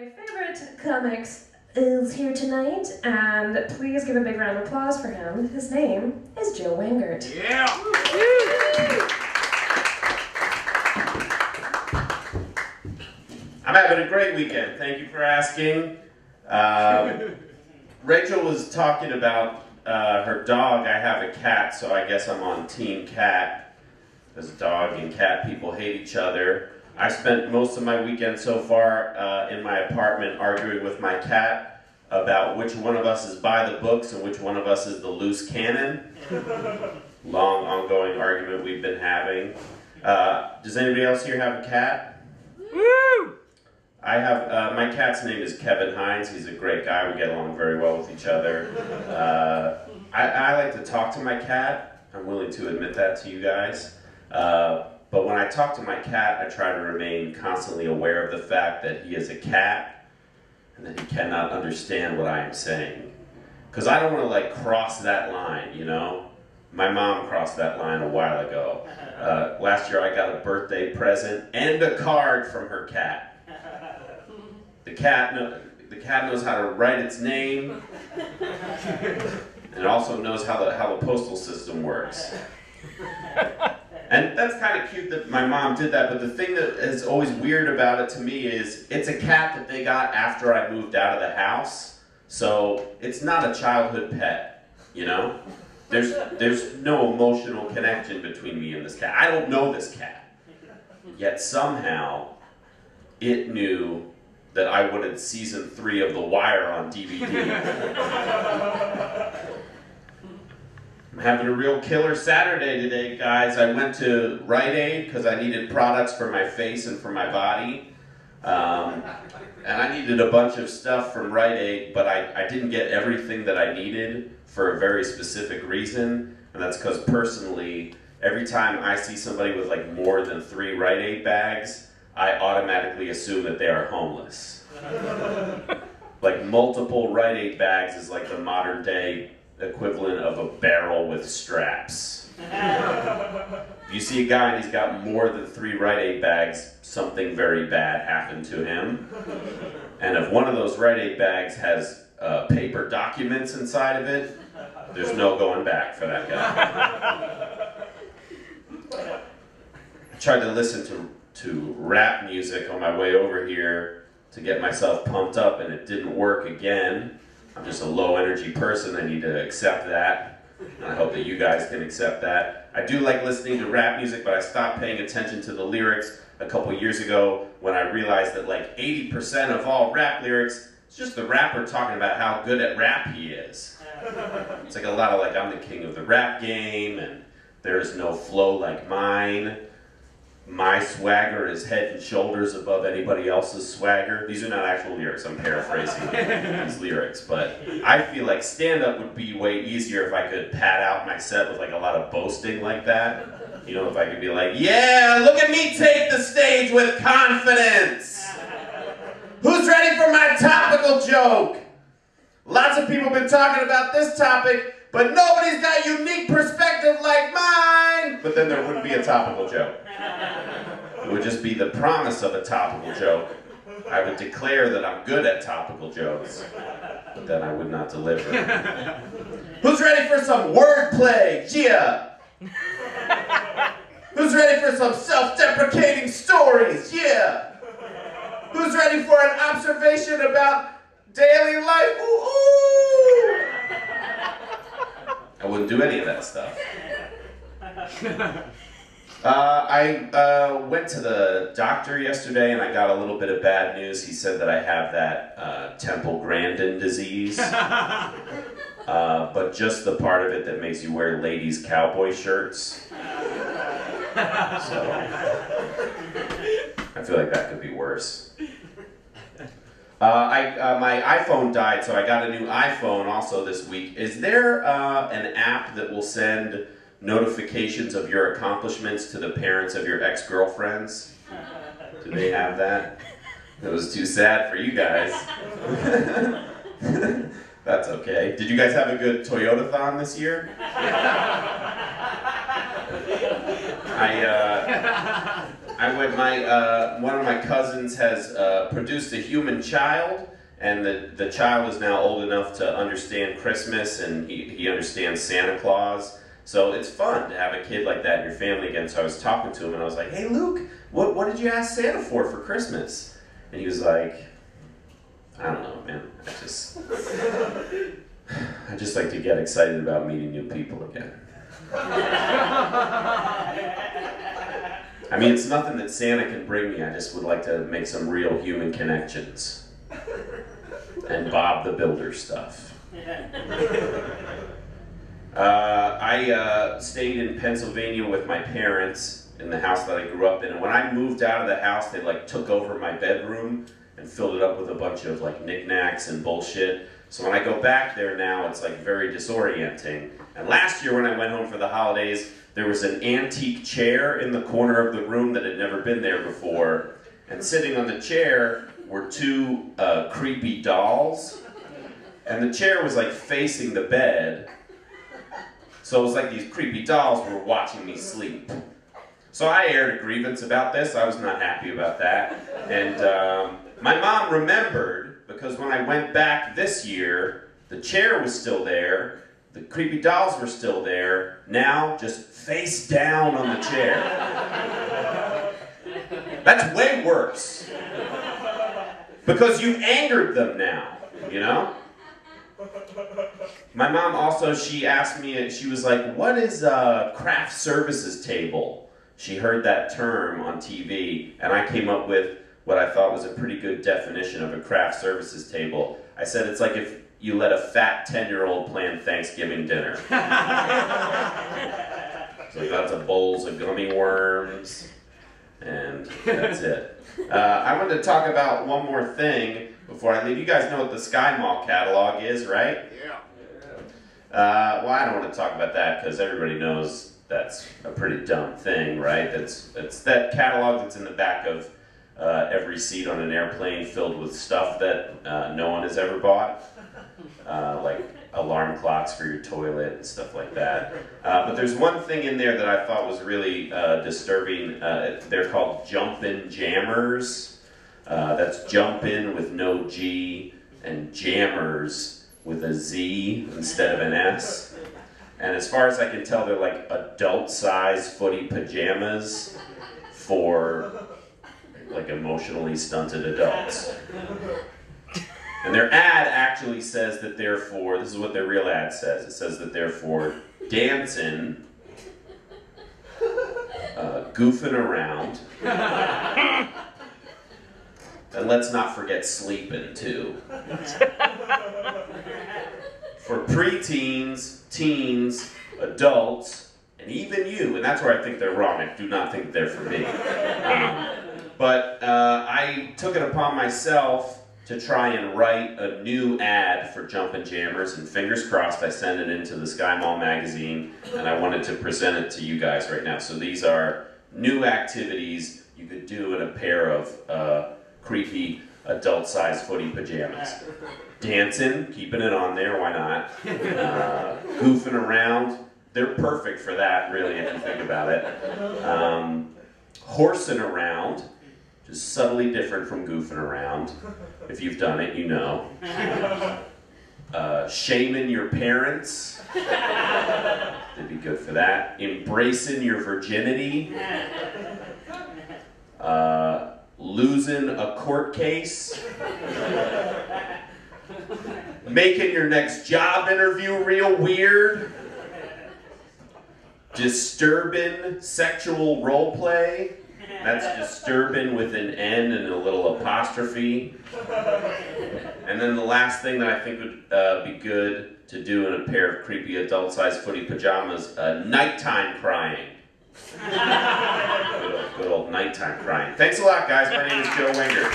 my favorite comics is here tonight, and please give a big round of applause for him. His name is Joe Wengert. Yeah! I'm having a great weekend. Thank you for asking. Rachel was talking about her dog. I have a cat, so I guess I'm on Team Cat, because dog and cat people hate each other. I spent most of my weekend so far in my apartment arguing with my cat about which one of us is by the books and which one of us is the loose cannon. Long, ongoing argument we've been having. Does anybody else here have a cat? Woo! I have, my cat's name is Kevin Hines. He's a great guy. We get along very well with each other. I like to talk to my cat. I'm willing to admit that to you guys. But when I talk to my cat, I try to remain constantly aware of the fact that he is a cat and that he cannot understand what I am saying. Because I don't want to, like, cross that line, you know? My mom crossed that line a while ago. Last year I got a birthday present and a card from her cat. The cat knows how to write its name, and it also knows how the postal system works. And that's kind of cute that my mom did that, but the thing that is always weird about it to me is it's a cat that they got after I moved out of the house, so it's not a childhood pet, you know? There's no emotional connection between me and this cat. I don't know this cat. Yet somehow, it knew that I wanted season 3 of The Wire on DVD. I'm having a real killer Saturday today, guys. I went to Rite Aid because I needed products for my face and for my body. And I needed a bunch of stuff from Rite Aid, but I didn't get everything that I needed for a very specific reason. And that's because personally, every time I see somebody with like more than 3 Rite Aid bags, I automatically assume that they are homeless. Like multiple Rite Aid bags is like the modern day equivalent of a barrel with straps. If you see a guy and he's got more than 3 Rite Aid bags, something very bad happened to him. And if one of those Rite Aid bags has paper documents inside of it, there's no going back for that guy. I tried to listen to rap music on my way over here to get myself pumped up, and it didn't work again. I'm just a low energy person. I need to accept that. And I hope that you guys can accept that. I do like listening to rap music, but I stopped paying attention to the lyrics a couple years ago when I realized that like 80% of all rap lyrics is just the rapper talking about how good at rap he is. It's like a lot of like, I'm the king of the rap game, and there is no flow like mine. My swagger is head and shoulders above anybody else's swagger. These are not actual lyrics, I'm paraphrasing these lyrics, but I feel like stand-up would be way easier if I could pad out my set with like a lot of boasting like that. You know, if I could be like, yeah, look at me take the stage with confidence. Who's ready for my topical joke? Lots of people have been talking about this topic, but nobody's got unique perspective like mine. But then there wouldn't be a topical joke. It would just be the promise of a topical joke. I would declare that I'm good at topical jokes, but then I would not deliver. Who's ready for some wordplay? Gia! Who's ready for some self-deprecating stories? Yeah! Who's ready for an observation about daily life? Ooh, ooh. I wouldn't do any of that stuff. I went to the doctor yesterday and I got a little bit of bad news. He said that I have that Temple Grandin disease, but just the part of it that makes you wear ladies' cowboy shirts. So I feel like that could be worse. My iPhone died, so I got a new iPhone also this week. Is there an app that will send notifications of your accomplishments to the parents of your ex-girlfriends? Do they have that? It was too sad for you guys. That's okay. Did you guys have a good Toyota-thon this year? One of my cousins has produced a human child, and the child is now old enough to understand Christmas, and he understands Santa Claus. So it's fun to have a kid like that in your family again. So I was talking to him, and I was like, "Hey, Luke, what did you ask Santa for Christmas?" And he was like, "I don't know, man. I just like to get excited about meeting new people again." I mean, it's nothing that Santa can bring me. I just would like to make some real human connections. And Bob the Builder stuff. I stayed in Pennsylvania with my parents in the house that I grew up in. And when I moved out of the house, they like took over my bedroom and filled it up with a bunch of like knickknacks and bullshit. So when I go back there now, it's like very disorienting. And last year when I went home for the holidays, there was an antique chair in the corner of the room that had never been there before. And sitting on the chair were two creepy dolls. And the chair was like facing the bed. So it was like these creepy dolls were watching me sleep. So I aired a grievance about this. I was not happy about that. And my mom remembered, because when I went back this year, the chair was still there, the creepy dolls were still there, now just face down on the chair. That's way worse. Because you've angered them now, you know? My mom also, she asked me, she was like, "What is a craft services table?" She heard that term on TV, and I came up with what I thought was a pretty good definition of a craft services table. I said it's like if you let a fat 10-year-old plan Thanksgiving dinner. So lots of bowls of gummy worms, and that's it. I wanted to talk about one more thing before I leave. You guys know what the Sky Mall catalog is, right? Yeah. Well, I don't want to talk about that because everybody knows that's a pretty dumb thing, right? It's that catalog that's in the back of every seat on an airplane filled with stuff that no one has ever bought, like alarm clocks for your toilet and stuff like that. But there's one thing in there that I thought was really disturbing. They're called Jumpin' Jammers. That's Jumpin' with no G and Jammers with a Z instead of an S. And as far as I can tell, they're like adult-size footy pajamas for like emotionally stunted adults. And their ad actually says that they're for, this is what their real ad says, it says that they're for dancing, goofing around, and let's not forget sleeping too. For preteens, teens, adults, and even you, and that's where I think they're wrong. I do not think they're for me. But I took it upon myself to try and write a new ad for Jumpin' Jammers, and fingers crossed I sent it into the Sky Mall magazine, and I wanted to present it to you guys right now. So these are new activities you could do in a pair of creepy adult-sized footy pajamas. Dancing, keeping it on there, why not? Goofing around, they're perfect for that, really, if you think about it. Horsing around, just subtly different from goofing around. If you've done it, you know. Shaming your parents, they'd be good for that. Embracing your virginity. Losing a court case. Making your next job interview real weird. Disturbing sexual role play. That's disturbing with an N and a little apostrophe. And then the last thing that I think would be good to do in a pair of creepy adult-sized footy pajamas, nighttime crying. Good old nighttime crying. Thanks a lot, guys. My name is Joe Wengert.